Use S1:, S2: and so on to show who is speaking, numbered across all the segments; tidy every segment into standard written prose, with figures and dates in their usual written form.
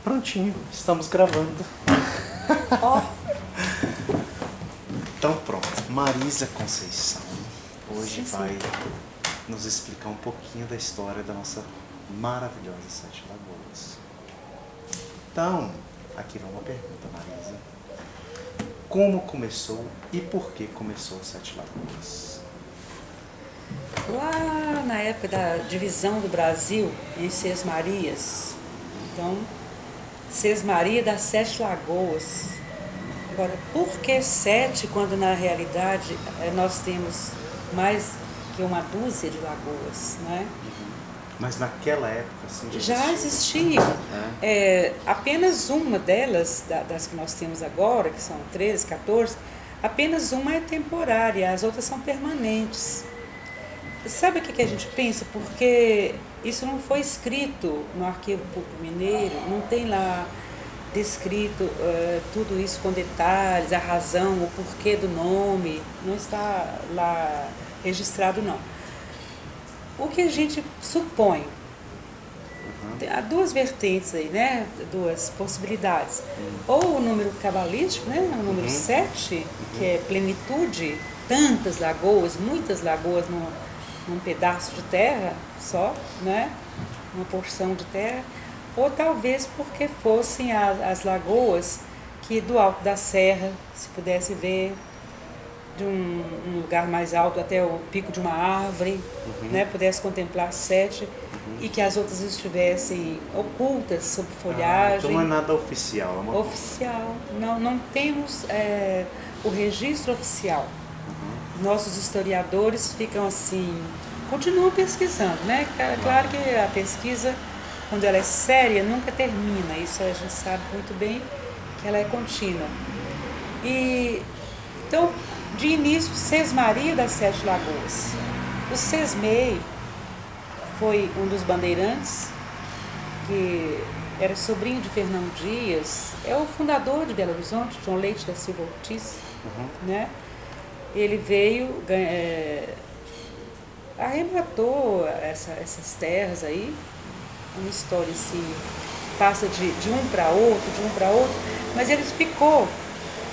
S1: Prontinho, estamos gravando.
S2: Ó,
S1: Então pronto, Marisa Conceição hoje
S2: Sim, sim.
S1: vai nos explicar um pouquinho da história da nossa maravilhosa Sete Lagoas. Então, aqui vai uma pergunta, Marisa. Como começou e por que começou Sete Lagoas?
S2: lá na época da divisão do Brasil em Sesmarias, então, Sesmaria das Sete Lagoas. Agora, por que sete, quando na realidade nós temos mais que uma dúzia de lagoas, né?
S1: Mas naquela época, assim,
S2: Já existiam. Apenas uma delas, das que nós temos agora, que são 13, 14, apenas uma é temporária, as outras são permanentes. Sabe o que a gente pensa? Porque isso não foi escrito no Arquivo Público Mineiro, não tem lá descrito tudo isso com detalhes, a razão, o porquê do nome, não está lá registrado não. O que a gente supõe? Há duas vertentes aí, né? Duas possibilidades. Ou o número cabalístico, né? O número 7, que é plenitude, tantas lagoas, muitas lagoas num pedaço de terra só, né? Uma porção de terra. Ou talvez porque fossem as lagoas que do alto da serra se pudesse ver de um lugar mais alto até o pico de uma árvore, né, pudesse contemplar sete e que as outras estivessem ocultas sob folhagem.
S1: Então não é nada oficial, é uma...
S2: Oficial. Não temos o registro oficial. Nossos historiadores ficam assim, continuam pesquisando, né? Claro que a pesquisa, quando ela é séria, nunca termina. Isso a gente sabe muito bem que ela é contínua. Então, de início, Sesmaria das Sete Lagoas. O Sesmei foi um dos bandeirantes, que era sobrinho de Fernão Dias, é o fundador de Belo Horizonte, João Leite da Silva Ortiz, né? Ele veio, arrematou essas terras aí, uma história assim, passa de um para outro, mas ele ficou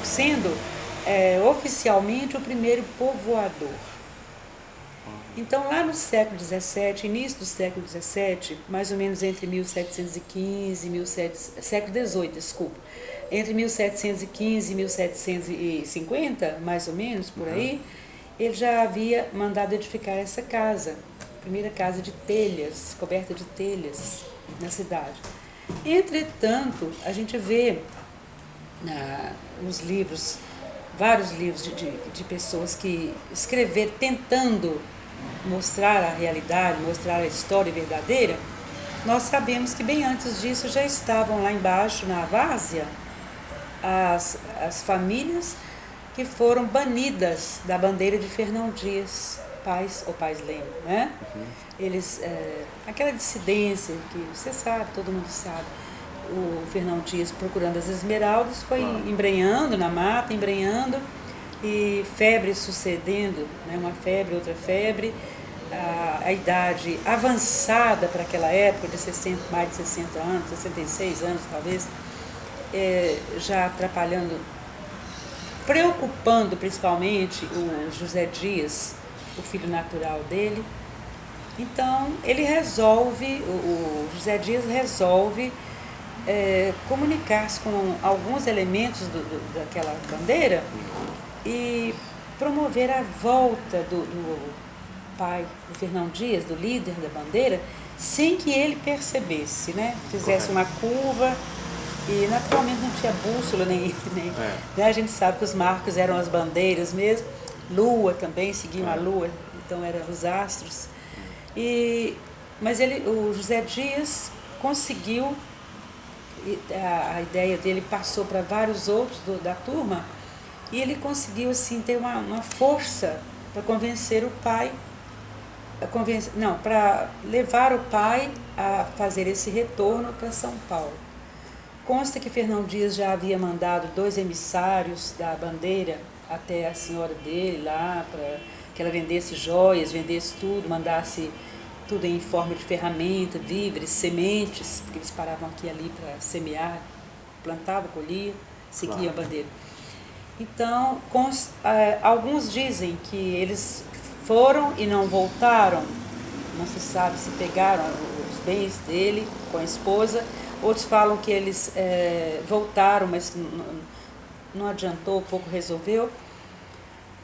S2: sendo oficialmente o primeiro povoador. Então, lá no século XVII, início do século XVII, mais ou menos entre 1715 século XVIII, desculpa, entre 1715 e 1750, mais ou menos, por aí, ele já havia mandado edificar essa casa, a primeira casa de telhas, coberta de telhas na cidade. Entretanto, a gente vê nos livros, vários livros de pessoas que escreveram tentando mostrar a realidade, mostrar a história verdadeira. Nós sabemos que bem antes disso já estavam lá embaixo na Várzea as famílias que foram banidas da bandeira de Fernão Dias, Pais Leme, né? Eles, aquela dissidência que você sabe, todo mundo sabe, o Fernão Dias procurando as esmeraldas foi embrenhando na mata, e febre sucedendo, né? Uma febre, outra febre, a idade avançada para aquela época de 60, mais de 60 anos, 66 anos talvez, já atrapalhando, preocupando principalmente o José Dias, o filho natural dele. Então ele resolve, o José Dias resolve comunicar-se com alguns elementos daquela bandeira e promover a volta do pai, do Fernão Dias, do líder da bandeira, sem que ele percebesse, né? Fizesse uma curva e naturalmente não tinha bússola nem né? A gente sabe que os marcos eram as bandeiras mesmo, lua também, seguiam a lua, então eram os astros. Mas o José Dias conseguiu, a ideia dele passou para vários outros da turma, e ele conseguiu assim ter uma força para convencer o pai, para levar o pai a fazer esse retorno para São Paulo. Consta que Fernão Dias já havia mandado 2 emissários da bandeira até a senhora dele lá, para que ela vendesse joias, vendesse tudo, mandasse tudo em forma de ferramenta, víveres, sementes, porque eles paravam aqui e ali para semear, plantavam, colhiam, seguiam a bandeira. Então, alguns dizem que eles foram e não voltaram, não se sabe se pegaram os bens dele com a esposa, outros falam que eles voltaram, mas não adiantou, pouco resolveu.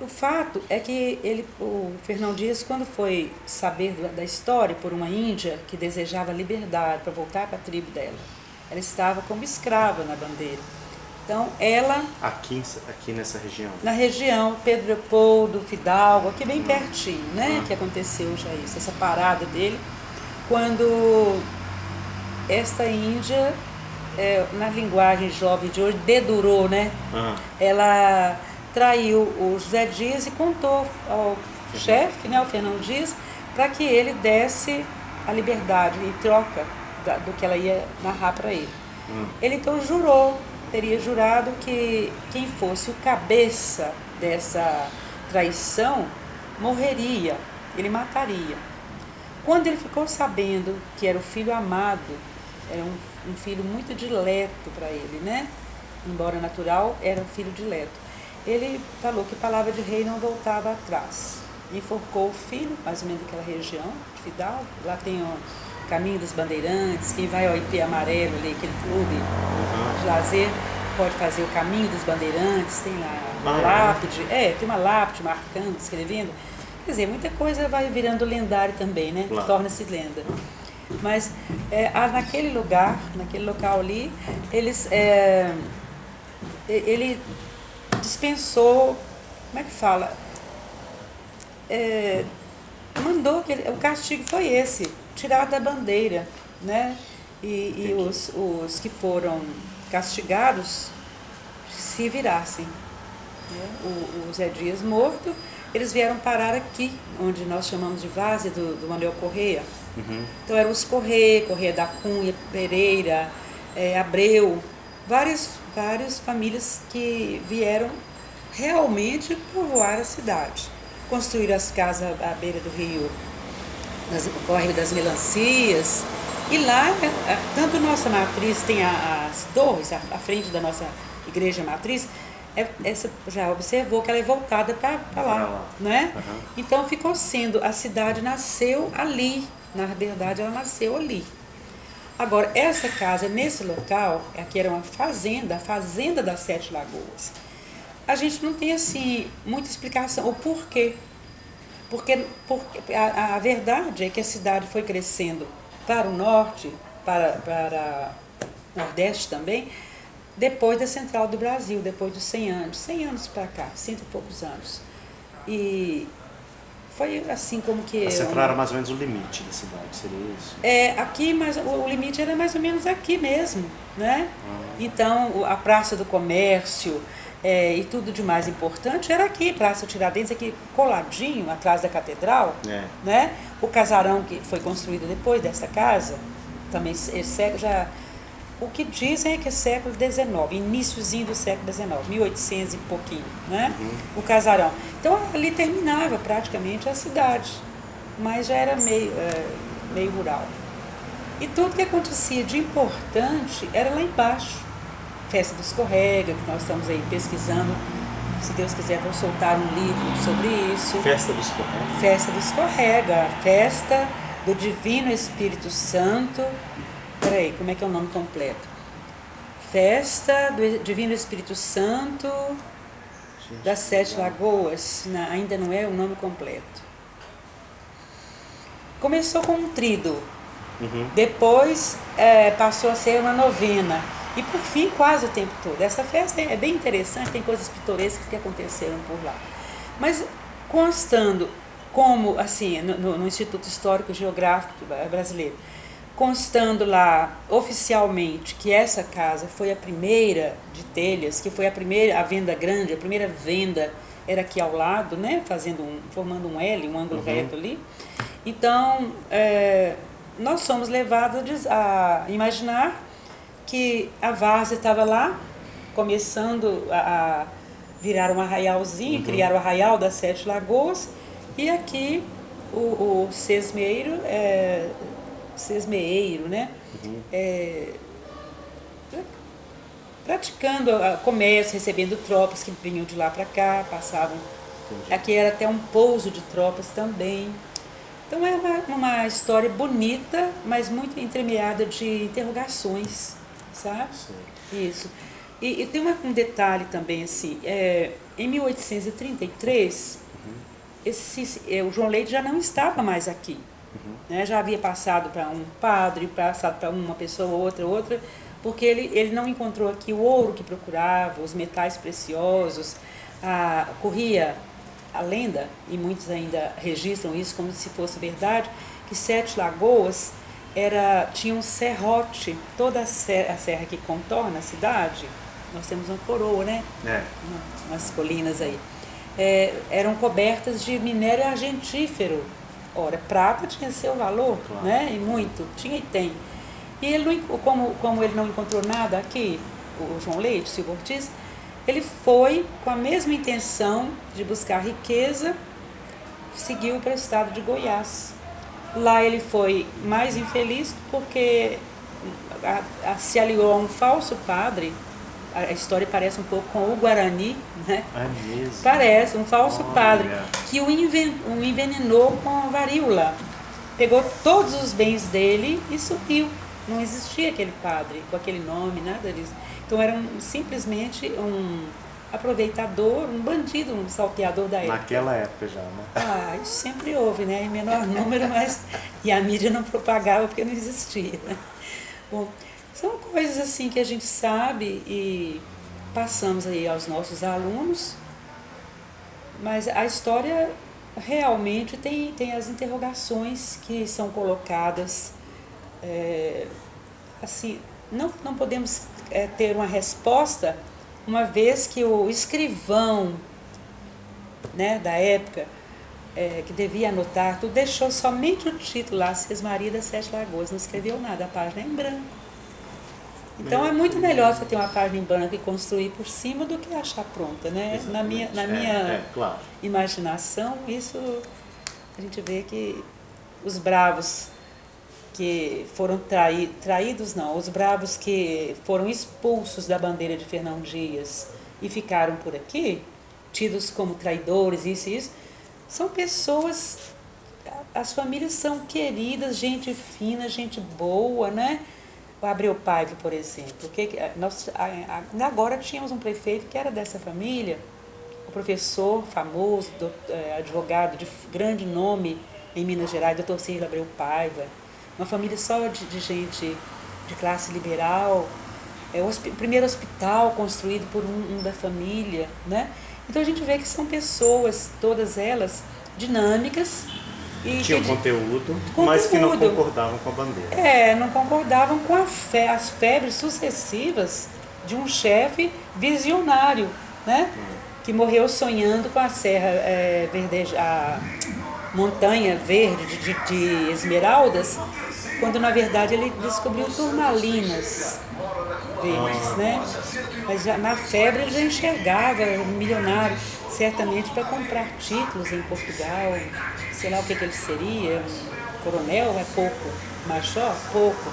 S2: O fato é que o Fernão Dias, quando foi saber da história por uma índia que desejava liberdade para voltar para a tribo dela, ela estava como escrava na bandeira. Então, ela...
S1: Aqui nessa região?
S2: Na região, Pedro Leopoldo, Fidalgo, aqui bem pertinho, né? Que aconteceu já isso, essa parada dele, quando esta índia, na linguagem jovem de hoje, dedurou, né? Ela traiu o José Dias e contou ao chefe, né, o Fernão Dias, para que ele desse a liberdade em troca do que ela ia narrar para ele. Ele então teria jurado que quem fosse o cabeça dessa traição morreria, ele mataria. Quando ele ficou sabendo que era o filho amado, era um filho muito dileto para ele, né? Embora natural, era um filho dileto. Ele falou que palavra de rei não voltava atrás. Enforcou o filho, mais ou menos daquela região, de Fidalgo. Lá tem o Caminho dos Bandeirantes, quem vai ao IP Amarelo, ali, aquele clube de lazer, pode fazer o Caminho dos Bandeirantes, tem lá uma lápide, tem uma lápide marcando, escrevendo. Quer dizer, muita coisa vai virando lendário também, né? Claro. Torna-se lenda. Mas naquele local ali, ele dispensou, como é que fala? Mandou que o castigo foi esse, tirar da bandeira, né? E os que foram castigados se virassem. Né? O Zé Dias morto, eles vieram parar aqui, onde nós chamamos de Várzea do Manuel Correia. Então eram os Correia da Cunha, Pereira, Abreu, várias famílias que vieram realmente povoar a cidade. Construíram as casas à beira do rio, o córrego das Melancias. E lá, tanto nossa matriz tem as torres, à frente da nossa igreja matriz, essa já observou que ela é voltada para lá, né? Então ficou sendo, a cidade nasceu ali, na verdade ela nasceu ali. Agora, essa casa, nesse local, aqui era uma fazenda, a Fazenda das Sete Lagoas. A gente não tem, assim, muita explicação, o porquê. Porque a verdade é que a cidade foi crescendo para o norte, para o nordeste também, depois da Central do Brasil, depois dos 100 anos para cá, 100 e poucos anos. E foi assim como que...
S1: A Central era mais ou menos o limite da cidade, seria isso?
S2: Aqui, mas o limite era mais ou menos aqui mesmo, né? Então, a Praça do Comércio e tudo de mais importante era aqui, Praça Tiradentes, aqui coladinho, atrás da Catedral, né? O casarão que foi construído depois dessa casa, também já... O que dizem é que é século XIX, iníciozinho do século XIX, 1800 e pouquinho, né? O casarão. Então, ali terminava praticamente a cidade, mas já era meio rural. E tudo que acontecia de importante era lá embaixo. Festa do Escorrega, que nós estamos aí pesquisando. Se Deus quiser, vou soltar um livro sobre isso.
S1: Festa do Escorrega?
S2: Festa do Escorrega, festa do Divino Espírito Santo. Peraí, como é que é o nome completo? Festa do Divino Espírito Santo das Sete Lagoas. Ainda não é o nome completo. Começou com um tríduo. Depois passou a ser uma novena. E por fim, quase o tempo todo. Essa festa é bem interessante, tem coisas pitorescas que aconteceram por lá. Mas constando, como assim, no Instituto Histórico e Geográfico Brasileiro, constando lá oficialmente que essa casa foi a primeira de Telhas, que foi a venda grande, a primeira venda era aqui ao lado, né, formando um L, um ângulo reto ali. Então, nós somos levados a imaginar que a várzea estava lá, começando a virar um arraialzinho, criar o Arraial das Sete Lagoas, e aqui o sesmeeiro, né? Praticando comércio, recebendo tropas que vinham de lá para cá, passavam.
S1: Entendi.
S2: Aqui era até um pouso de tropas também. Então é uma história bonita, mas muito entremeada de interrogações, sabe?
S1: Sei.
S2: Isso. E tem um detalhe também, assim, em 1833, o João Leite já não estava mais aqui. Né? Já havia passado para um padre, passado para uma pessoa, outra, porque ele não encontrou aqui o ouro que procurava, os metais preciosos. Corria a lenda, e muitos ainda registram isso como se fosse verdade, que Sete Lagoas tinha um serrote, toda a serra que contorna a cidade, nós temos uma coroa, né? Umas colinas aí. Eram cobertas de minério argentífero. Ora, prata tinha seu valor,
S1: claro,
S2: né? E muito, tinha e tem. E ele, como ele não encontrou nada aqui, o João Leite, Silva Ortiz, ele foi com a mesma intenção de buscar riqueza, seguiu para o estado de Goiás. Lá ele foi mais infeliz porque se aliou a um falso padre. A história parece um pouco com o Guarani, né?
S1: É mesmo?
S2: Parece, um falso padre,
S1: Olha.
S2: que o envenenou com a varíola. Pegou todos os bens dele e sumiu. Não existia aquele padre com aquele nome, nada disso. Então era simplesmente um aproveitador, um bandido, um salteador da época.
S1: Naquela época já, né?
S2: Isso sempre houve, né? Em menor número, mas... E a mídia não propagava porque não existia, né? Bom, são coisas assim que a gente sabe e passamos aí aos nossos alunos, mas a história realmente tem as interrogações que são colocadas, assim, não podemos ter uma resposta, uma vez que o escrivão, né, da época, que devia anotar, tu deixou somente o título lá, Sesmaria das Sete Lagoas, não escreveu nada, a página é em branco. Então é muito melhor você ter uma página em branco e construir por cima do que achar pronta, né? Na minha
S1: claro,
S2: imaginação, isso a gente vê que os bravos que foram traídos não, os bravos que foram expulsos da bandeira de Fernão Dias e ficaram por aqui, tidos como traidores, isso, são pessoas, as famílias são queridas, gente fina, gente boa, né? O Abreu Paiva, por exemplo, nós agora tínhamos um prefeito que era dessa família, o professor famoso, advogado de grande nome em Minas Gerais, doutor Círio Abreu Paiva, uma família só de gente de classe liberal, o primeiro hospital construído por um da família, né? Então a gente vê que são pessoas, todas elas, dinâmicas,
S1: tinham conteúdo, mas que não concordavam com a bandeira.
S2: Não concordavam com as febres sucessivas de um chefe visionário, né? Que morreu sonhando com a serra a montanha verde de esmeraldas, quando na verdade ele descobriu turmalinas verdes, né? Mas já, na febre ele já enxergava milionário, certamente para comprar títulos em Portugal, sei lá o que ele seria, um coronel, é pouco, major, pouco.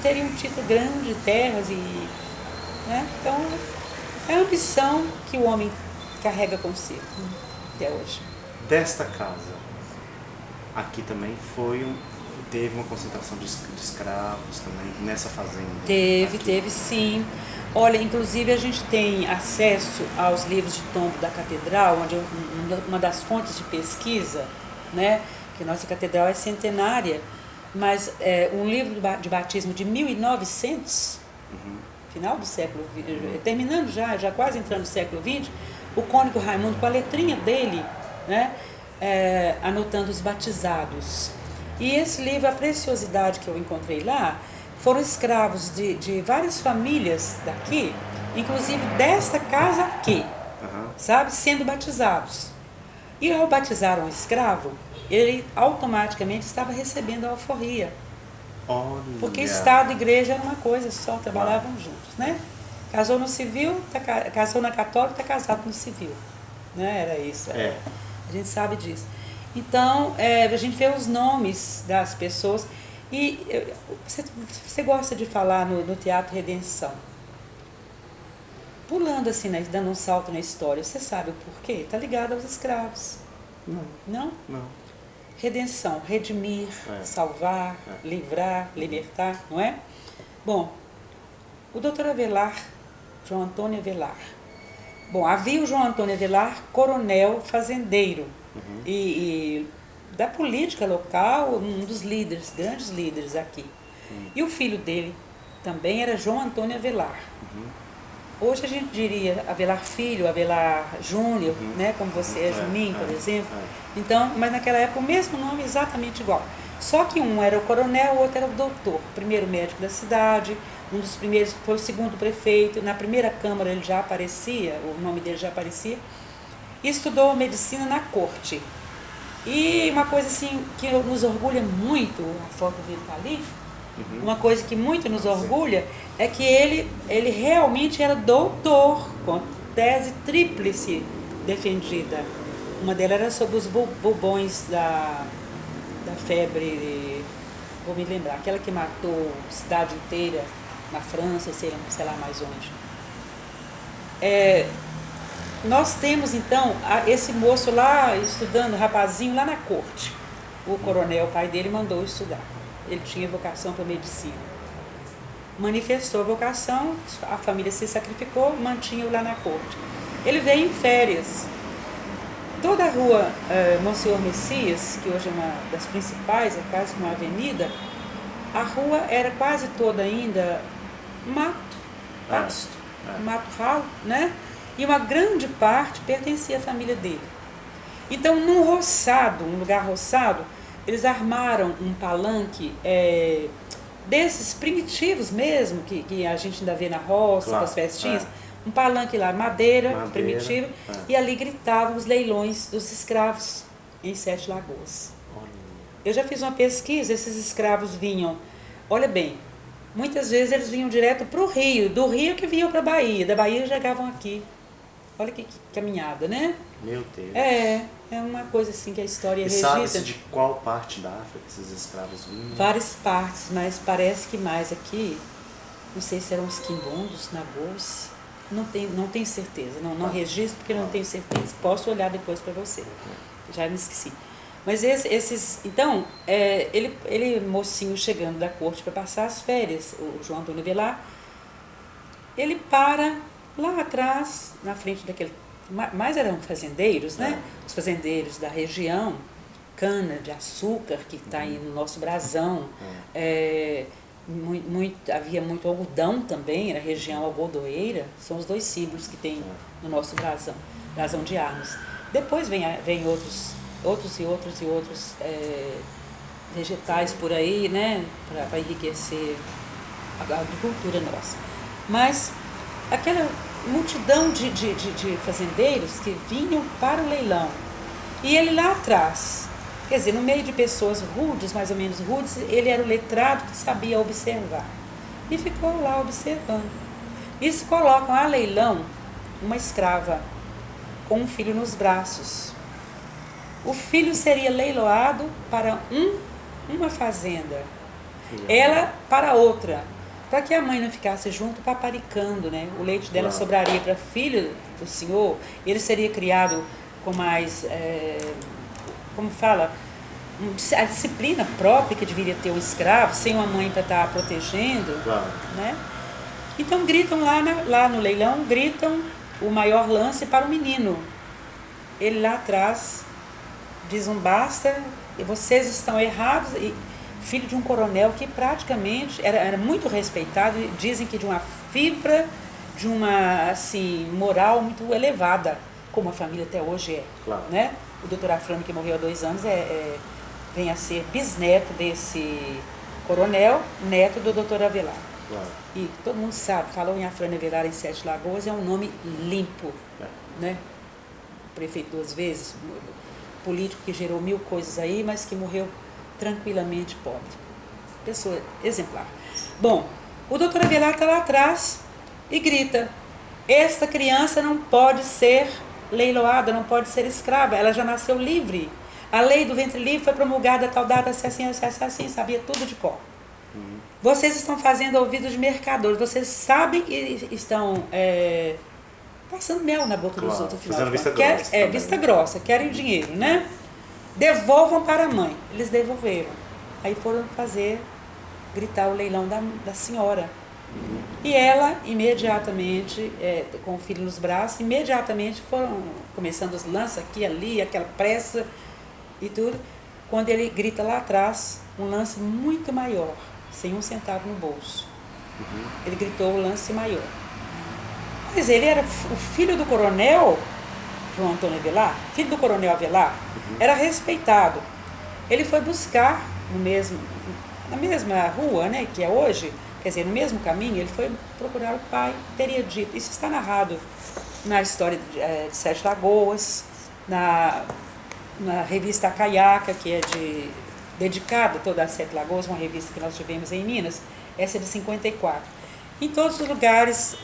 S2: Teria um título grande, terras e... Né? Então, é a ambição que o homem carrega consigo até hoje.
S1: Desta casa, aqui também teve uma concentração de escravos também, nessa fazenda?
S2: Teve sim. Olha, inclusive a gente tem acesso aos livros de tombo da catedral, onde uma das fontes de pesquisa, né, que nossa catedral é centenária, mas um livro de batismo de 1900, final do século XX, terminando já quase entrando no século XX, o cônego Raimundo com a letrinha dele, né, anotando os batizados. E esse livro, a preciosidade que eu encontrei lá, foram escravos de várias famílias daqui, inclusive desta casa aqui, sabe, sendo batizados. E ao batizar um escravo, ele automaticamente estava recebendo a alforria.
S1: Olha.
S2: Porque Estado e Igreja era uma coisa só, trabalhavam juntos, né? Casou no civil, casou na católica, está casado no civil. Né? Era isso. A gente sabe disso. Então, a gente vê os nomes das pessoas. E você gosta de falar no Teatro Redenção. Pulando assim, né, dando um salto na história, você sabe o porquê? Está ligado aos escravos.
S1: Não,
S2: Não?
S1: não.
S2: Redenção, redimir, salvar, livrar, libertar, não é? Bom, o doutor Avelar, João Antônio Avelar. Bom, havia o João Antônio Avelar, coronel fazendeiro, e da política local, um dos líderes, grandes líderes aqui. E o filho dele também era João Antônio Avelar. Hoje a gente diria Avelar Filho, Avelar Júnior, né, como você é Juninho, por exemplo. Então, mas naquela época o mesmo nome exatamente igual. Só que um era o coronel, o outro era o doutor. O primeiro médico da cidade, um dos primeiros foi o segundo prefeito. Na primeira Câmara ele já aparecia, o nome dele já aparecia. E estudou medicina na corte. E uma coisa assim que nos orgulha muito, a foto dele está ali, uma coisa que muito nos orgulha é que ele realmente era doutor, com tese tríplice defendida. Uma delas era sobre os bubões da febre, vou me lembrar, aquela que matou a cidade inteira na França, sei lá mais onde. Nós temos então esse moço lá estudando, rapazinho lá na corte. O coronel, o pai dele, mandou estudar. Ele tinha vocação para medicina. Manifestou a vocação, a família se sacrificou, mantinha-o lá na corte. Ele veio em férias. Toda a rua Monsenhor Messias, que hoje é uma das principais, é quase uma avenida, a rua era quase toda ainda mato, pasto, mato ralo, né? E uma grande parte pertencia à família dele. Então, num roçado, um lugar roçado, eles armaram um palanque desses primitivos mesmo, que a gente ainda vê na roça, com as festinhas. Um palanque lá, madeira primitivo, e ali gritavam os leilões dos escravos em Sete Lagoas. Eu já fiz uma pesquisa, esses escravos vinham, olha bem, muitas vezes eles vinham direto para o Rio, do Rio que vinham para a Bahia, da Bahia chegavam aqui. Olha que caminhada, né?
S1: Meu Deus.
S2: É uma coisa assim que a história registra.
S1: Sabe-se de qual parte da África esses escravos vinham?
S2: Várias partes, mas parece que mais aqui, não sei se eram os quimbundos, nagôs, não tenho certeza, não registro porque não tenho certeza. Posso olhar depois para você, já me esqueci. Mas então, ele mocinho chegando da corte para passar as férias, o João Antônio Avelar, ele para lá atrás, na frente daquele, mais eram fazendeiros, né? Os fazendeiros da região, cana de açúcar, que está aí no nosso brasão, havia muito algodão também, era região algodoeira, são os dois símbolos que tem no nosso brasão de armas. Depois vem outros vegetais por aí, né, para enriquecer a agricultura nossa. Mas aquela multidão de fazendeiros que vinham para o leilão, e ele lá atrás, quer dizer, no meio de pessoas rudes, mais ou menos rudes, ele era o letrado que sabia observar. E ficou lá observando. Isso colocam a leilão uma escrava com um filho nos braços. O filho seria leiloado para uma fazenda, ela para outra, para que a mãe não ficasse junto paparicando, né? O leite dela sobraria para filho do senhor, ele seria criado com mais, como fala, a disciplina própria que deveria ter o escravo, sem uma mãe para estar protegendo, né? Então gritam lá no leilão, gritam o maior lance para o menino. Ele lá atrás diz um basta, vocês estão errados. E filho de um coronel que praticamente era muito respeitado, dizem que de uma fibra, de uma assim, moral muito elevada, como a família até hoje é. Né? O doutor Afrânio, que morreu há 2 anos, vem a ser bisneto desse coronel, neto do doutor Avelar. E todo mundo sabe, falou em Afrânio Avelar em Sete Lagoas, é um nome limpo, né? Prefeito 2 vezes, político que gerou 1000 coisas aí, mas que morreu tranquilamente pobre. Pessoa exemplar. Bom, o doutor Avelar está lá atrás e grita: esta criança não pode ser leiloada, não pode ser escrava, ela já nasceu livre. A lei do ventre livre foi promulgada a tal data, assim, sabia tudo de cor. Vocês estão fazendo ouvido de mercadores, vocês sabem que estão passando mel na boca dos outros.
S1: Fazendo vista grossa.
S2: Vista grossa, querem o dinheiro, né? Devolvam para a mãe. Eles devolveram. Aí foram gritar o leilão da senhora. E ela, imediatamente, com o filho nos braços, imediatamente foram começando os lances aqui, ali, aquela pressa e tudo. Quando ele grita lá atrás, um lance muito maior, sem um centavo no bolso. Ele gritou o lance maior. Mas ele era o filho do coronel João Antônio Avelar, filho do coronel Avelar, era respeitado. Ele foi buscar na mesma rua, né, que é hoje, quer dizer, no mesmo caminho, ele foi procurar o pai, teria dito, isso está narrado na história de Sete Lagoas, na revista Caiaca, que é dedicada toda a Sete Lagoas, uma revista que nós tivemos em Minas, essa é de 54. Em todos os lugares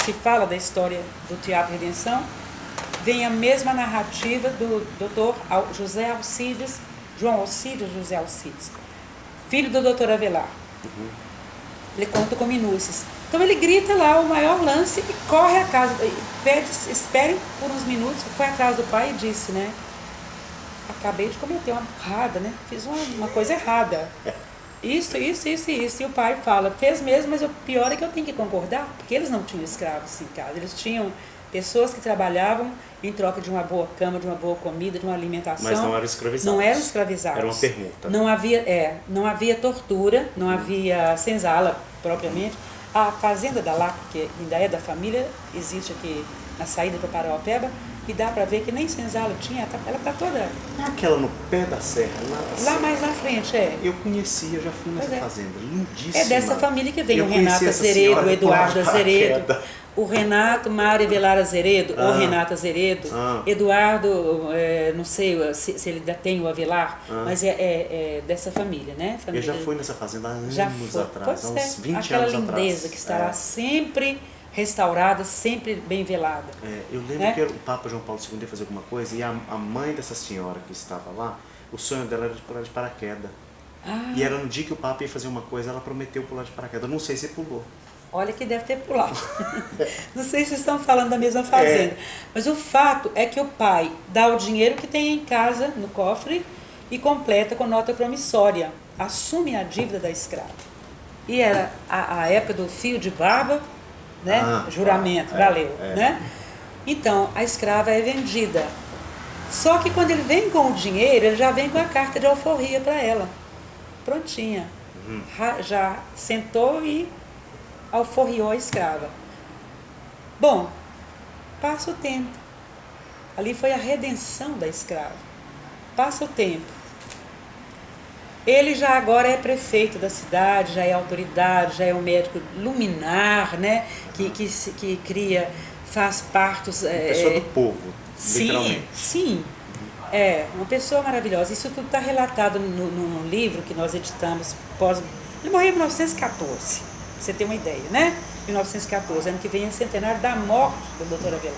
S2: se fala da história do Teatro Redenção, vem a mesma narrativa do doutor José Alcides, João Alcides José Alcides, filho do doutor Avelar. Ele conta com minúcias. Então ele grita lá o maior lance e corre a casa, pede, esperem por uns minutos, foi atrás do pai e disse, né? Acabei de cometer uma burrada, né? Fiz uma coisa errada. Isso. E o pai fala, fez mesmo, mas o pior é que eu tenho que concordar, porque eles não tinham escravos em casa, eles tinham pessoas que trabalhavam em troca de uma boa cama, de uma boa comida, de uma alimentação.
S1: Mas não eram escravizados.
S2: Não eram escravizados.
S1: Era uma permuta.
S2: Não havia tortura, não havia senzala propriamente. A fazenda da Lapa, que ainda é da família, existe aqui na saída para Parauapebas, e dá para ver que nem senzala tinha, ela está toda...
S1: É aquela no pé da serra,
S2: lá mais na frente,
S1: Eu conheci, eu já fui nessa fazenda, lindíssima.
S2: É dessa família que vem o Renato Azeredo, o Eduardo Azeredo, o Renato Mário Avelar Azeredo, ou Renato Azeredo, Eduardo, não sei se ele ainda tem o Avelar, mas é dessa família, né? Família,
S1: eu já fui nessa fazenda há anos atrás, há uns 20
S2: aquela
S1: anos atrás.
S2: Aquela lindeza que estará sempre restaurada, sempre bem velada.
S1: Eu lembro que o Papa João Paulo II ia fazer alguma coisa e a mãe dessa senhora que estava lá, o sonho dela era de pular de paraquedas. E era no dia que o Papa ia fazer uma coisa, ela prometeu pular de paraquedas. Eu não sei se pulou.
S2: Olha que deve ter pulado. Não sei se estão falando da mesma fazenda. Mas o fato é que o pai dá o dinheiro que tem em casa, no cofre, e completa com nota promissória. Assume a dívida da escrava. E era a época do fio de barba, né? Juramento, valeu. Né? Então, a escrava é vendida. Só que quando ele vem com o dinheiro, ele já vem com a carta de alforria para ela. Prontinha. Já sentou e alforriou a escrava. Bom, passa o tempo. Ali foi a redenção da escrava. Passa o tempo. Ele já agora é prefeito da cidade, já é autoridade, já é um médico luminar, né? Que cria, faz partos.
S1: Pessoa do povo, literalmente.
S2: Sim. Uma pessoa maravilhosa. Isso tudo está relatado no livro que nós editamos Ele morreu em 1914, pra você ter uma ideia, né? 1914, ano que vem é centenário da morte do Dr. Avelar.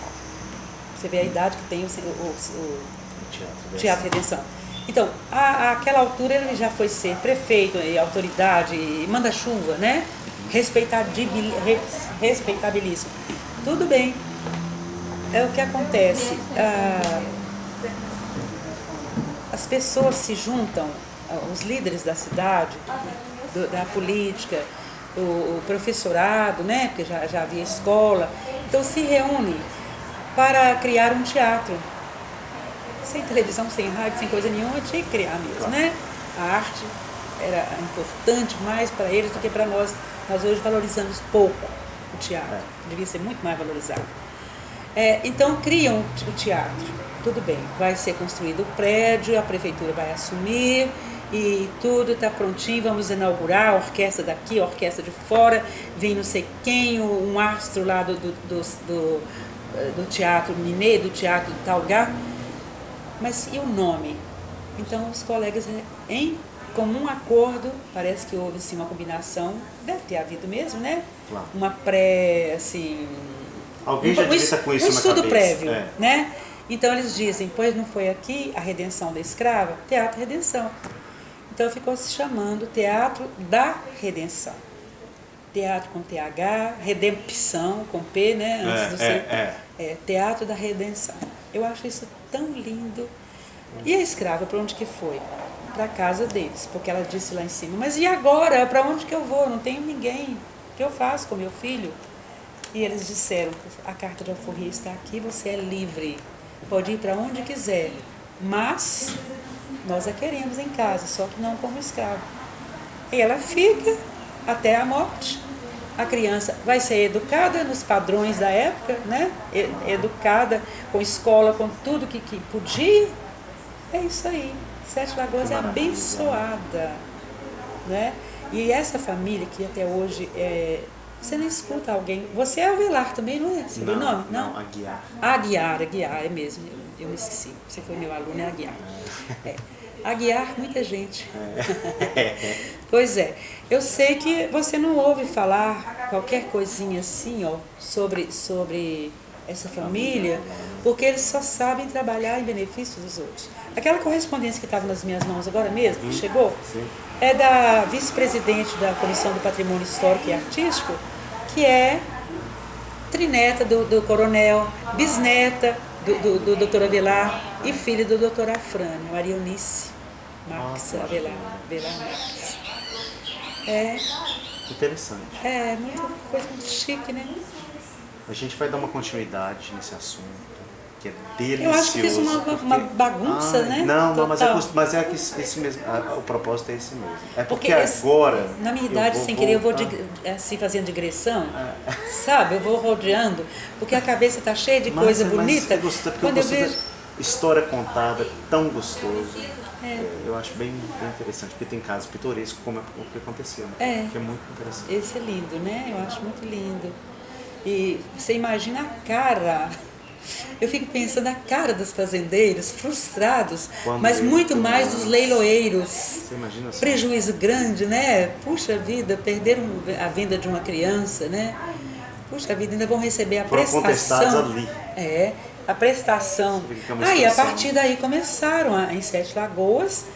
S2: Você vê a idade que tem o Teatro Redenção. Então, àquela altura ele já foi ser prefeito e autoridade, e manda-chuva, né? Respeitabilíssimo. Tudo bem. É o que acontece. As pessoas se juntam, os líderes da cidade, da política, o professorado, né? Porque já havia escola. Então se reúnem para criar um teatro. Sem televisão, sem rádio, sem coisa nenhuma, tinha que criar mesmo, né? A arte era importante mais para eles do que para nós. Nós hoje valorizamos pouco o teatro, devia ser muito mais valorizado. Então criam o teatro, tudo bem, vai ser construído o prédio, a prefeitura vai assumir e tudo está prontinho, vamos inaugurar a orquestra daqui, a orquestra de fora, vem não sei quem, um astro lá do teatro mineiro, do teatro de tal lugar. Mas e o nome? Então os colegas, em comum acordo, parece que houve assim, uma combinação, deve ter havido mesmo, né?
S1: Claro.
S2: Alguém
S1: já devia estar com isso na cabeça.
S2: estudo prévio, né? Então eles dizem, pois não foi aqui a redenção da escrava? Teatro Redenção. Então ficou se chamando Teatro da Redenção. Teatro com TH, Redempção com P, né? Antes do C. Teatro da Redenção. Eu acho isso tão lindo. E a escrava, para onde que foi? Para a casa deles, porque ela disse lá em cima, mas e agora? Para onde que eu vou? Não tenho ninguém. O que eu faço com meu filho? E eles disseram, a carta de alforria está aqui, você é livre. Pode ir para onde quiser, mas nós a queremos em casa, só que não como escrava. E ela fica até a morte. A criança vai ser educada nos padrões da época, né? Educada com escola, com tudo que podia. É isso aí. Sete Lagoas é abençoada, né? E essa família que até hoje você não escuta alguém. Você é Avelar também, não é? Seu nome?
S1: Não, Aguiar.
S2: Aguiar, é mesmo. Eu me esqueci. Você foi meu aluno, é Aguiar. Aguiar, muita gente. Pois é. Eu sei que você não ouve falar qualquer coisinha assim, ó, sobre essa família, porque eles só sabem trabalhar em benefício dos outros. Aquela correspondência que estava nas minhas mãos agora mesmo, que chegou, é da vice-presidente da Comissão do Patrimônio Histórico e Artístico, que é trineta do coronel, bisneta do doutor Avelar e filha do doutor Afrânio, Maria Eunice Marques Avelar Marques.
S1: Interessante.
S2: Muita coisa muito chique, né?
S1: A gente vai dar uma continuidade nesse assunto, que é delicioso.
S2: Eu acho que fiz uma bagunça, né?
S1: Não, mas é que esse mesmo, o propósito é esse mesmo. É porque agora...
S2: Na minha idade, sem querer, eu vou assim, fazendo digressão, sabe? Eu vou rodeando, porque a cabeça está cheia de coisa bonita.
S1: Mas porque quando eu vejo história contada, tão gostoso. Eu acho bem interessante, porque tem casos pitorescos, como o que aconteceu, né? Que é muito interessante.
S2: Esse é lindo, né? Eu acho muito lindo. E você imagina a cara, eu fico pensando a cara dos fazendeiros, frustrados, mas muito mais dos leiloeiros.
S1: Você imagina assim?
S2: Prejuízo grande, né? Puxa vida, perderam a venda de uma criança, né? Puxa vida, ainda vão receber a prestação.
S1: Foram contestados ali.
S2: A prestação. E a partir daí começaram em Sete Lagoas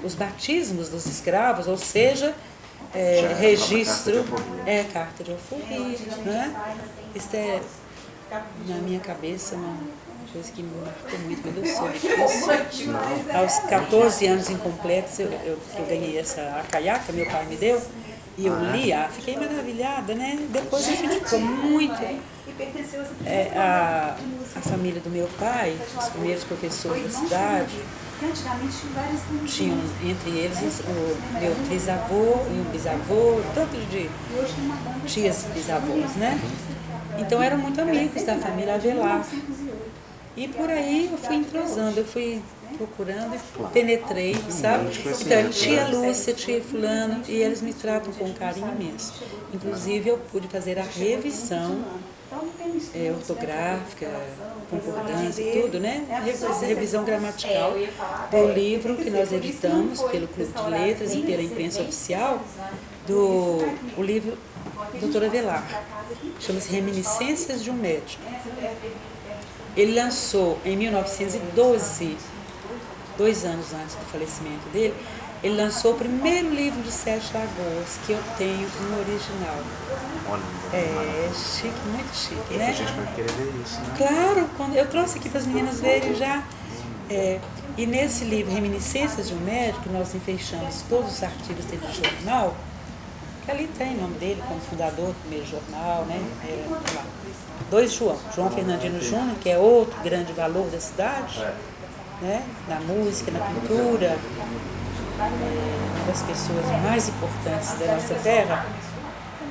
S2: os batismos dos escravos, ou seja, registro, carta de alforria, né? Isso é, na minha cabeça, uma coisa que me marcou muito quando eu soube disso. Aos 14 anos incompletos, eu ganhei a caiaca, meu pai me deu, e eu li, fiquei maravilhada, né? Depois a gente ficou muito... a família do meu pai, os primeiros professores da cidade, tinham entre eles o meu trisavô e um bisavô, tanto de tias e bisavós, né? Então eram muito amigos da família Avelar. E por aí eu fui entrosando, eu fui procurando e penetrei, sabe? Então, tia Lúcia, tia Fulano, e eles me tratam com um carinho imenso. Inclusive eu pude fazer a revisão ortográfica, concordância e tudo, né? Revisão gramatical do livro que nós editamos pelo Clube de Letras e pela imprensa oficial, o livro Doutor Avelar, chama-se Reminiscências de um Médico. Ele lançou em 1912, 2 anos antes do falecimento dele, ele lançou o primeiro livro de Sete Lagoas, que eu tenho no original.
S1: Olha,
S2: chique, muito chique, né?
S1: A gente vai querer ver isso, né?
S2: Claro, eu trouxe aqui para as meninas verem já. E nesse livro, Reminiscências de um Médico, nós enfeixamos todos os artigos dele de jornal, que ali tem o nome dele como fundador do primeiro jornal, né? João Fernandino Júnior, que é outro grande valor da cidade, né? Na música, na pintura, uma das pessoas mais importantes da nossa terra,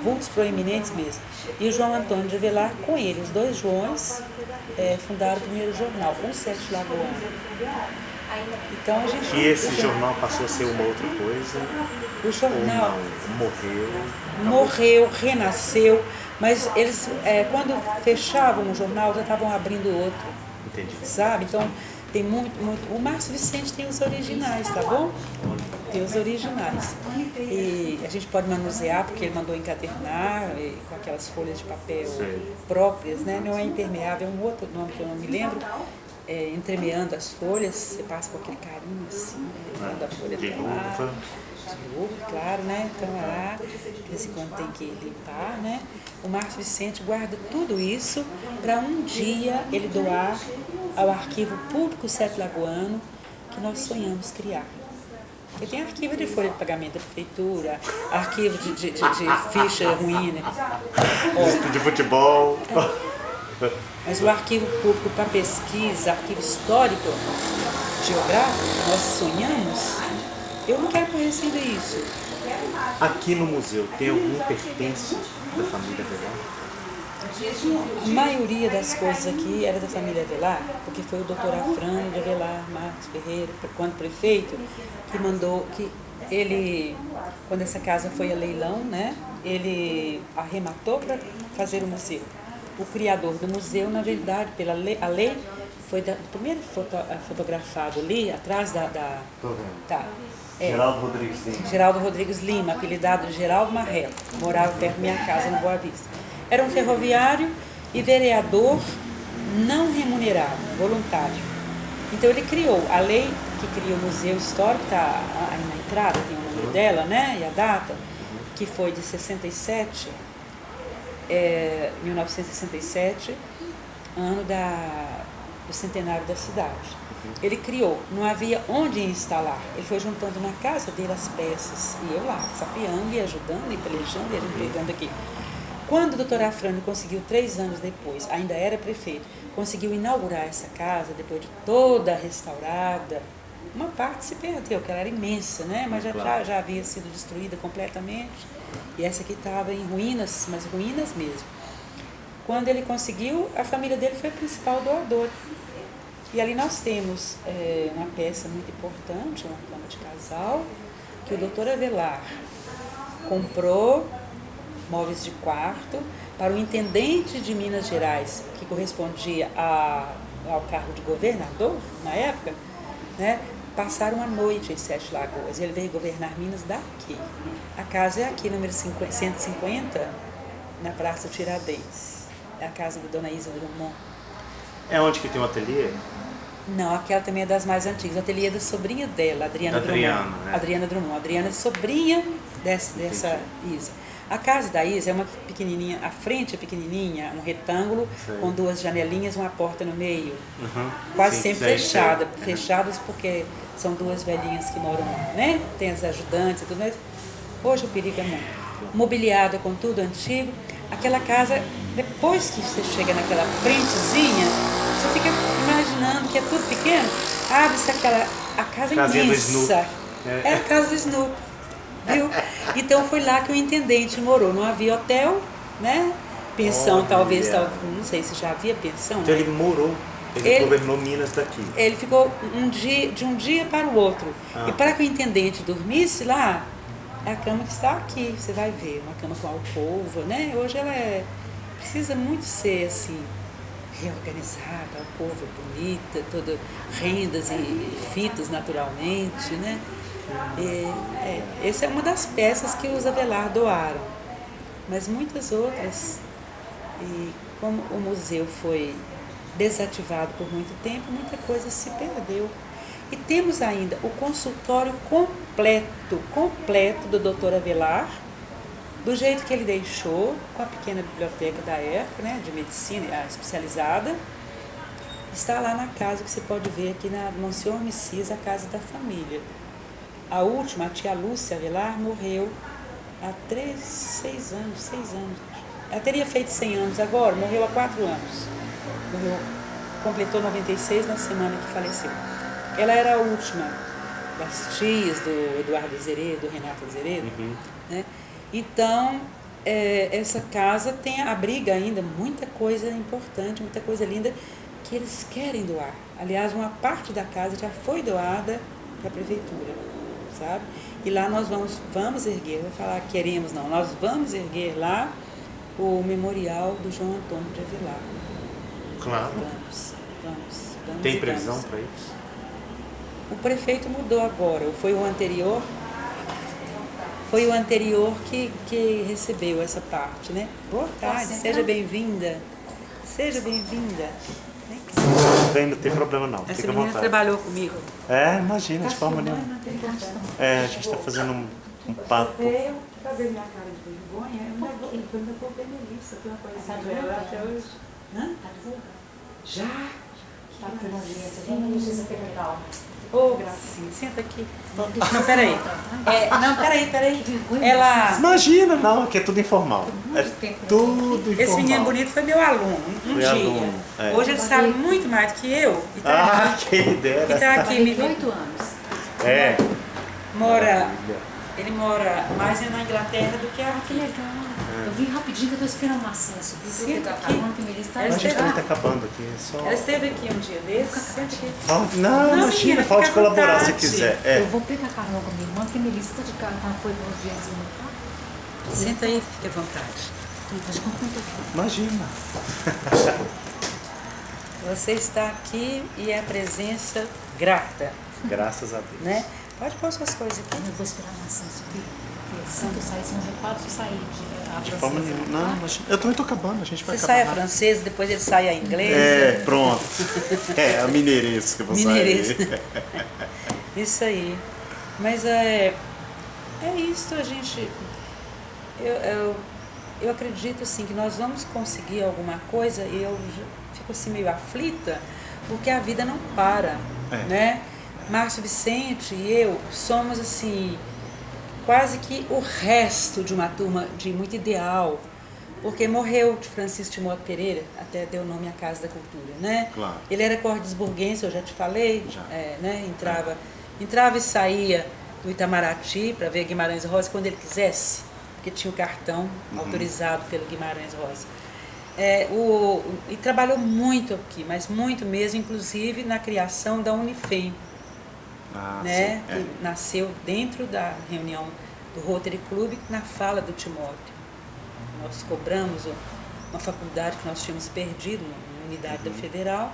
S2: vultos proeminentes mesmo. E o João Antônio de Avelar com ele, os dois Joões fundaram o primeiro jornal, o Sete Lagoas. Então a gente...
S1: E esse jornal passou a ser uma outra coisa?
S2: O jornal
S1: morreu,
S2: renasceu, mas eles, quando fechavam o jornal, já estavam abrindo outro.
S1: Entendi.
S2: Sabe? Então tem muito... O Márcio Vicente tem os originais, tá bom? ter os originais. E a gente pode manusear, porque ele mandou encadernar com aquelas folhas de papel próprias, né? Não é impermeável, é um outro nome que eu não me lembro. Entremeando as folhas, você passa com aquele carinho assim, levando a folha
S1: de
S2: até lá.
S1: luva.
S2: De luva, claro, né? Então lá, de vez em quando tem que limpar, né? O Márcio Vicente guarda tudo isso para um dia ele doar ao Arquivo Público Sete Lagoano, que nós sonhamos criar. Porque tem arquivo de folha de pagamento da prefeitura, arquivo de ficha ruim, né?
S1: De futebol.
S2: Mas o arquivo público para pesquisa, arquivo histórico, geográfico, que nós sonhamos, eu não quero morrer sem ver isso.
S1: Aqui no museu tem algum pertence da família Avelar?
S2: A maioria das coisas aqui era da família Avelar, porque foi o doutor Afrânio de Avelar Marques Ferreira, quando prefeito, que mandou que ele, quando essa casa foi a leilão, né, ele arrematou para fazer o museu. O criador do museu, na verdade, a lei foi primeiro fotografado ali, atrás
S1: Geraldo Rodrigues Lima.
S2: Geraldo Rodrigues Lima, apelidado de Geraldo Marrelo, morava perto da minha casa, no Boa Vista. Era um ferroviário e vereador não remunerado, voluntário. Então ele criou a lei que cria o Museu Histórico, está aí na entrada, tem o número dela, né, e a data, que foi de 67, 1967, ano do centenário da cidade. Ele criou, não havia onde instalar. Ele foi juntando na casa dele as peças. E eu lá, sapeando e ajudando, e pelejando, e a gente pegando aqui. Quando o doutor Afrânio conseguiu, 3 anos depois, ainda era prefeito, conseguiu inaugurar essa casa, depois de toda restaurada, uma parte se perdeu, que ela era imensa, né? Mas já havia sido destruída completamente. E essa aqui estava em ruínas, mas ruínas mesmo. Quando ele conseguiu, a família dele foi a principal doadora. E ali nós temos uma peça muito importante, uma cama de casal, que o doutor Avelar comprou, móveis de quarto, para o intendente de Minas Gerais, que correspondia ao cargo de governador, na época, né? Passaram a noite em Sete Lagoas. Ele veio governar Minas daqui. A casa é aqui, número 150, na Praça Tiradentes. É a casa da dona Isa Drummond.
S1: É onde que tem o ateliê?
S2: Não, aquela também é das mais antigas. O ateliê é da sobrinha dela, Adriana Drummond.
S1: Né?
S2: Adriana Drummond. Adriana é sobrinha dessa Isa. A casa da Isa é uma pequenininha, a frente é pequenininha, um retângulo com 2 janelinhas, uma porta no meio. Quase sempre fechada. Fechadas porque são 2 velhinhas que moram lá, né? Tem as ajudantes e tudo mais. Hoje o perigo é muito. Mobiliada com tudo antigo. Aquela casa, depois que você chega naquela frentezinha, você fica imaginando que é tudo pequeno. Abre-se a casa imensa. É a casa do Snoopy. Viu? Então foi lá que o intendente morou. Não havia hotel, né? Pensão, talvez, não sei se já havia pensão.
S1: Então ele morou, ele governou Minas daqui.
S2: Ele ficou de um dia para o outro. E para que o intendente dormisse lá, é a cama que está aqui, você vai ver, uma cama com alcova, né? Hoje ela precisa muito ser assim, reorganizada, alcova bonita, toda rendas e fitas naturalmente, né? Essa é uma das peças que os Avelar doaram, mas muitas outras, e como o museu foi desativado por muito tempo, muita coisa se perdeu. E temos ainda o consultório completo do Dr. Avelar, do jeito que ele deixou, com a pequena biblioteca da época, né, de medicina especializada. Está lá na casa que você pode ver aqui na Monsenhor Messias, a casa da família. A última, a tia Lúcia Avelar, morreu há 6 anos. Ela teria feito 100 anos agora, morreu há 4 anos. Completou 96 na semana que faleceu. Ela era a última das tias do Eduardo Azeredo, do Renato Azeredo. Né? Então, essa casa abriga ainda muita coisa importante, muita coisa linda que eles querem doar. Aliás, uma parte da casa já foi doada para a prefeitura, sabe? E lá nós vamos erguer, vou falar queremos não, nós vamos erguer lá o memorial do João Antônio de Avelar.
S1: Claro.
S2: Vamos.
S1: Tem previsão para isso?
S2: O prefeito mudou agora, foi o anterior, foi o anterior que recebeu essa parte, né? Boa tarde, seja bem-vinda. Seja bem-vinda.
S1: Bem, não tem problema não.
S2: Essa
S1: Fica à
S2: menina
S1: vontade.
S2: trabalhou comigo.
S1: Imagina, de forma nenhuma. A gente está fazendo um papo.
S2: Eu, pra ver minha cara de vergonha, eu ainda vou ver Melissa, tem uma coisinha dela até hoje. Hã? Já?
S3: Tá fazendo audiência, vem na justiça federal.
S2: Ô, Gracinha, senta aqui. Não, peraí. Não, peraí. Ela...
S1: Imagina, não, aqui é tudo informal. É tudo informal.
S2: Esse menino bonito foi meu aluno, um
S1: Foi
S2: dia.
S1: aluno, é.
S2: Hoje ele sabe muito mais do que eu. E tá
S1: Quem dera.
S2: e tá aqui me
S3: 8 anos.
S1: É.
S2: Ele mora mais na Inglaterra do que
S3: Que
S2: aqui.
S3: legal. Eu vim rapidinho que eu tô esperando uma senha subir.
S2: Senta
S3: Porque
S2: aqui.
S3: a que Melissa tá
S2: Ela
S1: A gente também
S2: esteve-
S1: está acabando aqui. É só...
S2: Ela esteve aqui um dia desses. Senta aqui.
S1: Não, imagina,
S2: menina,
S1: pode
S2: fica à
S1: colaborar se
S2: vontade.
S1: quiser.
S3: Eu vou pegar carona com a minha irmã, porque a Melissa tá de casa, foi com os dias tá?
S2: Senta aí, fique à vontade.
S3: Então, de quanto tempo aqui?
S1: Imagina.
S2: Você está aqui e é a presença grata,
S1: Graças a Deus.
S2: né? Pode pôr suas coisas aqui.
S3: Eu vou esperar uma senha subir. Porque assim que eu sair, se não reparo, se eu sair
S1: De forma nenhuma. Não, imagina. Eu também tô acabando, a gente vai
S2: Você
S1: acabar.
S2: sai a francesa, depois ele sai a inglês.
S1: Pronto. A mineirense que eu vou
S2: Mineirense.
S1: sair.
S2: Isso aí. Mas é isso, a gente... Eu acredito assim que nós vamos conseguir alguma coisa e eu fico assim meio aflita, porque a vida não para, né? Márcio Vicente e eu somos assim quase que o resto de uma turma de muito ideal, porque morreu de Francisco Timóteo Pereira, até deu nome à Casa da Cultura, né?
S1: Claro.
S2: Ele era cordesburguense, eu já te falei,
S1: Já.
S2: né? Entrava e saía do Itamaraty para ver Guimarães Rosa quando ele quisesse, porque tinha o cartão autorizado pelo Guimarães Rosa. E trabalhou muito aqui, mas muito mesmo, inclusive na criação da Unifem, né?
S1: Sim,
S2: Que nasceu dentro da reunião do Rotary Club, na fala do Timóteo. Nós cobramos uma faculdade que nós tínhamos perdido, uma unidade da Federal,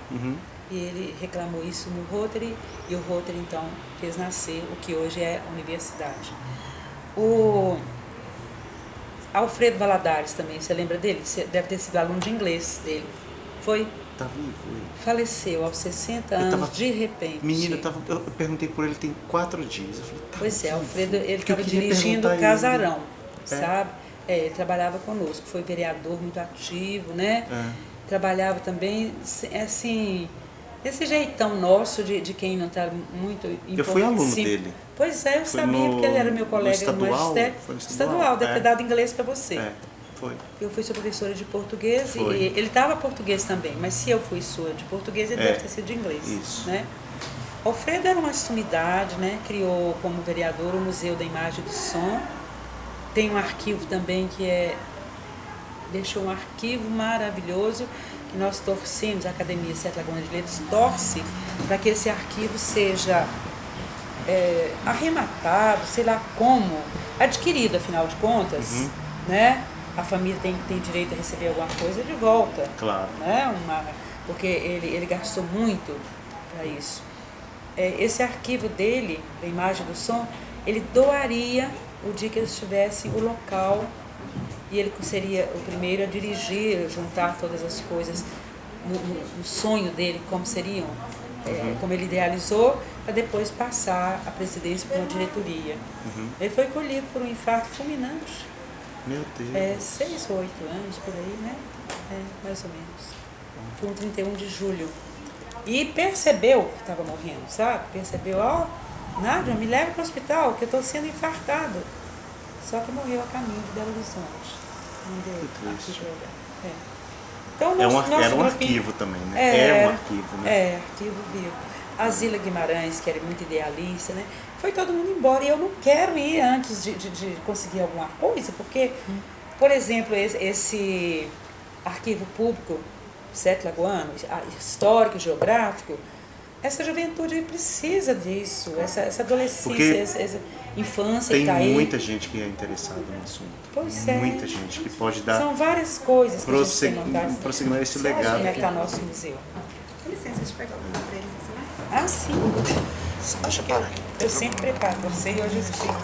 S2: e ele reclamou isso no Rotary, e o Rotary então fez nascer o que hoje é a universidade. O Alfredo Valadares também, você lembra dele? Você deve ter sido aluno de inglês dele. Foi?
S1: Tá vivo.
S2: Faleceu aos 60 anos, de repente.
S1: Menina, eu perguntei por ele tem 4 dias. Eu falei, tá
S2: Pois é,
S1: vivo.
S2: Alfredo, ele
S1: Porque eu
S2: estava
S1: queria
S2: dirigindo o
S1: perguntar a ele.
S2: Casarão, sabe? Ele trabalhava conosco, foi vereador muito ativo, né? Trabalhava também, assim, esse jeitão nosso de quem não está muito...
S1: Eu fui aluno dele.
S2: Pois é, eu sabia, porque ele era meu colega no
S1: estadual?
S2: magistério.
S1: Foi no
S2: Estadual, deve ter dado inglês para você.
S1: Foi.
S2: Eu fui sua professora de português
S1: Foi.
S2: e ele estava português também, mas se eu fui sua de português, ele deve ter sido de inglês.
S1: Isso.
S2: Né? Alfredo era uma sumidade, né? Criou como vereador o Museu da Imagem e do Som. Tem um arquivo também deixou um arquivo maravilhoso que nós torcemos, a Academia Sete Lagoas de Letras torce para que esse arquivo seja arrematado, sei lá como, adquirido afinal de contas, né? A família tem direito a receber alguma coisa de volta.
S1: Claro.
S2: Né? Porque ele gastou muito para isso. Esse arquivo dele, da Imagem do Som, ele doaria o dia que eles tivessem o local e ele seria o primeiro a dirigir, juntar todas as coisas no sonho dele, como seriam, como ele idealizou, para depois passar a presidência para uma diretoria. Ele foi colhido por um infarto fulminante.
S1: Meu Deus.
S2: 6 ou 8 anos, por aí, né? Mais ou menos. Foi um 31 de julho. E percebeu que estava morrendo, sabe? Percebeu, Nádia, me leva para o hospital, que eu estou sendo infartado. Só que morreu a caminho de Belo Horizonte. Não deu
S1: Que triste.
S2: Então,
S1: Era um arquivo também, né? É um arquivo, né?
S2: Arquivo vivo. A Zila Guimarães, que era muito idealista, né? Foi todo mundo embora e eu não quero ir antes de conseguir alguma coisa, porque, por exemplo, esse arquivo público, Sete Lagoanos, histórico, geográfico, essa juventude precisa disso, essa adolescência, essa infância que está aí.
S1: Tem muita gente que é interessada no assunto.
S2: Pois é.
S1: Muita gente que pode dar
S2: São várias coisas que a gente tem montado.
S1: prosseguir esse legado.
S2: Como é que está nosso museu?
S4: Com licença, deixa eu pegar alguma pra eles ensinar.
S2: Ah, sim.
S1: Deixa eu parar aqui.
S2: Eu sempre preparo você e hoje eu explico.